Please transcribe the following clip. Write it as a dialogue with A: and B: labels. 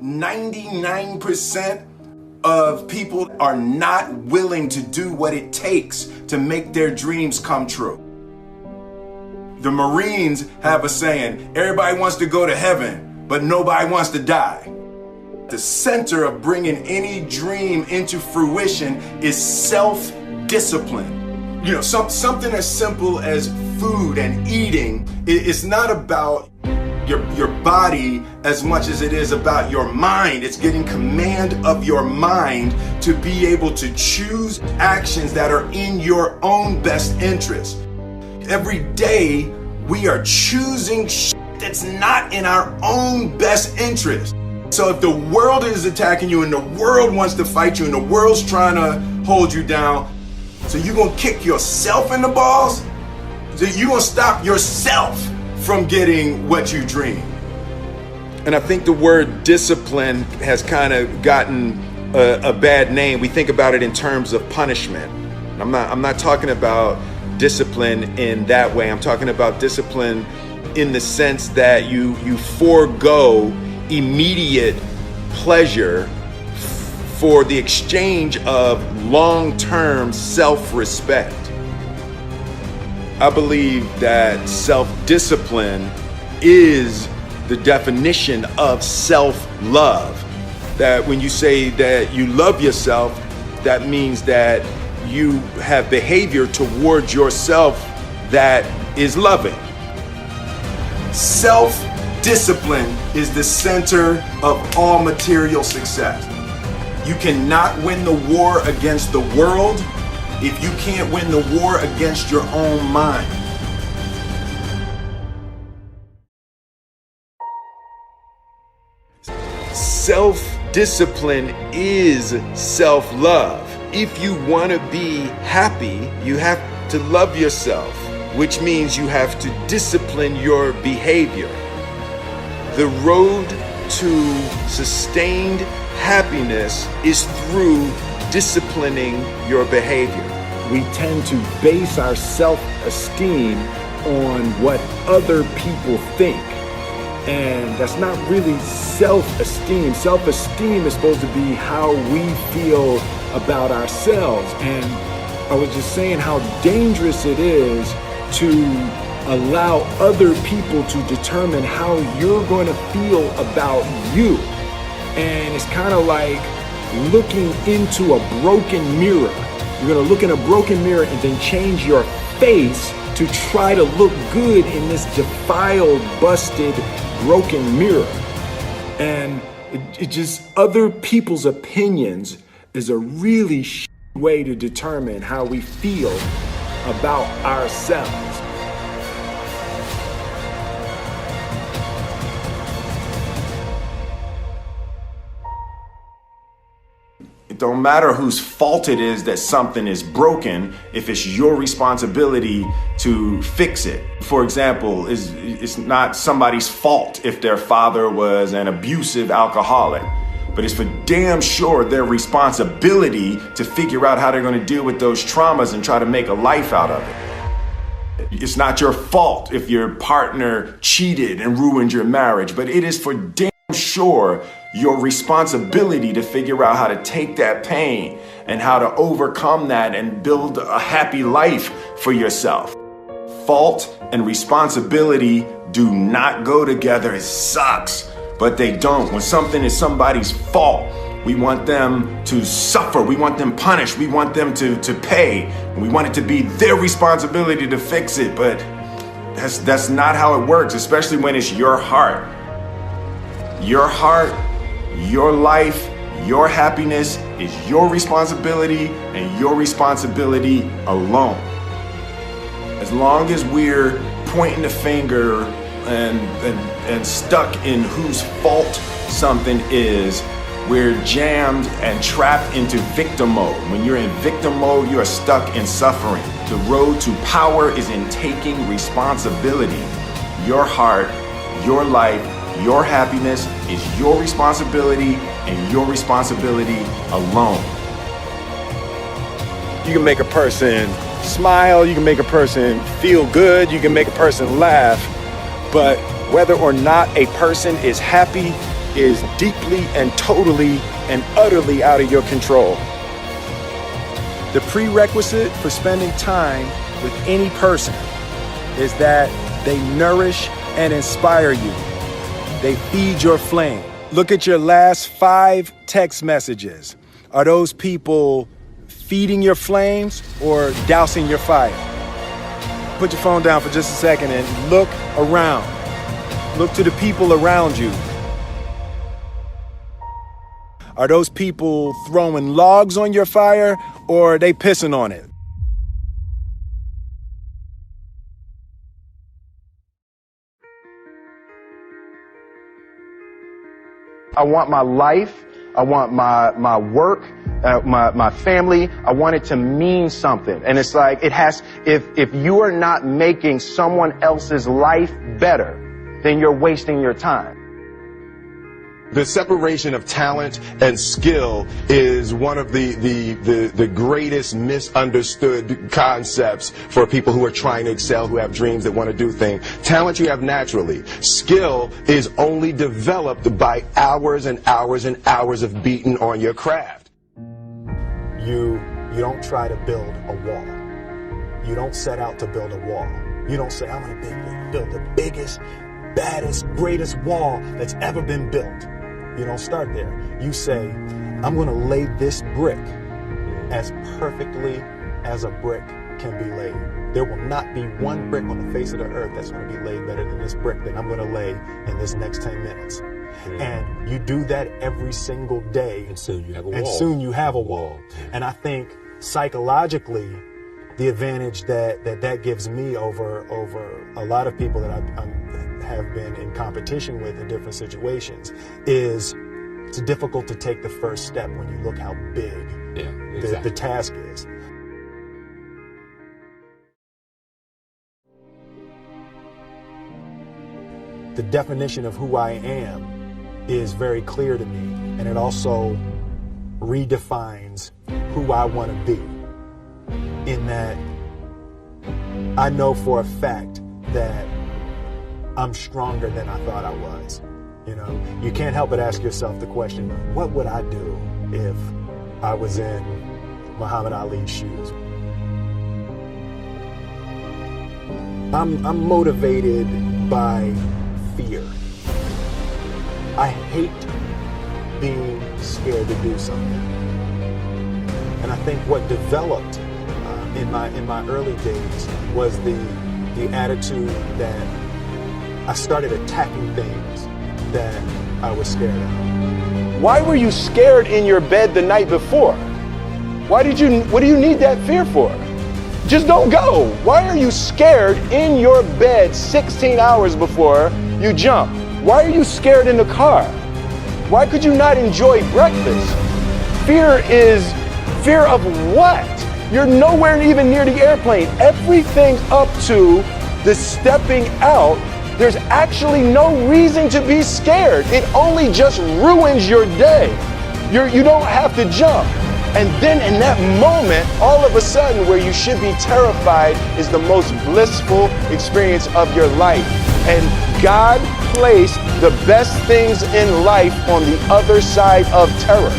A: 99% of people are not willing to do what it takes to make their dreams come true. The Marines have a saying, everybody wants to go to heaven, but nobody wants to die. The center of bringing any dream into fruition is self-discipline. You know, something as simple as food and eating. It's not about your body as much as it is about your mind. It's getting command of your mind to be able to choose actions that are in your own best interest. Every day we are choosing that's not in our own best interest. So if the world is attacking you and the world wants to fight you and the world's trying to hold you down, so you're gonna kick yourself in the balls? So you're gonna stop yourself from getting what you dream. And I think the word discipline has kind of gotten a bad name. We think about it in terms of punishment. I'm not talking about discipline in that way. I'm talking about discipline in the sense that you forego immediate pleasure for the exchange of long-term self-respect. I believe that self-discipline is the definition of self-love. That when you say that you love yourself, that means that you have behavior towards yourself that is loving. Self-discipline is the center of all material success. You cannot win the war against the world if you can't win the war against your own mind. Self-discipline is self-love. If you want to be happy, you have to love yourself, which means you have to discipline your behavior. The road to sustained happiness is through disciplining your behavior.
B: We tend to base our self-esteem on what other people think. And that's not really self-esteem. Self-esteem is supposed to be how we feel about ourselves. And I was just saying how dangerous it is to allow other people to determine how you're going to feel about you. And it's kind of like looking into a broken mirror. You're going to look in a broken mirror and then change your face to try to look good in this defiled, busted, broken mirror. And it just, other people's opinions is a really way to determine how we feel about ourselves.
A: It don't matter whose fault it is that something is broken if it's your responsibility to fix it. For example, it's not somebody's fault if their father was an abusive alcoholic, but it's for damn sure their responsibility to figure out how they're going to deal with those traumas and try to make a life out of it. It's not your fault if your partner cheated and ruined your marriage, but it is for damn sure your responsibility to figure out how to take that pain and how to overcome that and build a happy life for yourself. Fault and responsibility do not go together. It sucks, but they don't. When something is somebody's fault, we want them to suffer. We want them punished. We want them to pay. And we want it to be their responsibility to fix it, but that's not how it works, especially when it's your heart. Your heart, your life, your happiness is your responsibility and your responsibility alone. As long as we're pointing the finger and stuck in whose fault something is, we're jammed and trapped into victim mode. When you're in victim mode, you are stuck in suffering. The road to power is in taking responsibility. Your heart, your life, your happiness is your responsibility and your responsibility alone.
B: You can make a person smile, you can make a person feel good, you can make a person laugh, but whether or not a person is happy is deeply and totally and utterly out of your control. The prerequisite for spending time with any person is that they nourish and inspire you. They feed your flame. Look at your last 5 text messages. Are those people feeding your flames or dousing your fire? Put your phone down for just a second and look around. Look to the people around you. Are those people throwing logs on your fire or are they pissing on it?
A: I want my life, I want my work, my family, I want it to mean something. And it's like, if you are not making someone else's life better, then you're wasting your time.
C: The separation of talent and skill is one of the greatest misunderstood concepts for people who are trying to excel, who have dreams, that want to do things. Talent you have naturally. Skill is only developed by hours and hours and hours of beating on your craft.
D: You don't try to build a wall. You don't set out to build a wall. You don't say, I'm going to build the biggest, baddest, greatest wall that's ever been built. You don't start there. You say, I'm going to lay this brick as perfectly as a brick can be laid. There will not be one brick on the face of the earth that's going to be laid better than this brick that I'm going to lay in this next 10 minutes. And you do that every single day.
E: And soon you have a wall.
D: And soon you have a wall. And I think psychologically, the advantage that gives me over a lot of people that I have been in competition with in different situations is it's difficult to take the first step when you look how big the task is. The definition of who I am is very clear to me, and it also redefines who I want to be, in that I know for a fact that I'm stronger than I thought I was. You know, you can't help but ask yourself the question, what would I do if I was in Muhammad Ali's shoes? I'm motivated by fear. I hate being scared to do something. And I think what developed in my early days was the attitude that I started attacking things that I was scared of.
B: Why were you scared in your bed the night before? What do you need that fear for? Just don't go. Why are you scared in your bed 16 hours before you jump? Why are you scared in the car? Why could you not enjoy breakfast? Fear is fear of what? You're nowhere even near the airplane. Everything up to the stepping out, there's actually no reason to be scared. It only just ruins your day. You don't have to jump. And then in that moment, all of a sudden, where you should be terrified is the most blissful experience of your life. And God placed the best things in life on the other side of terror.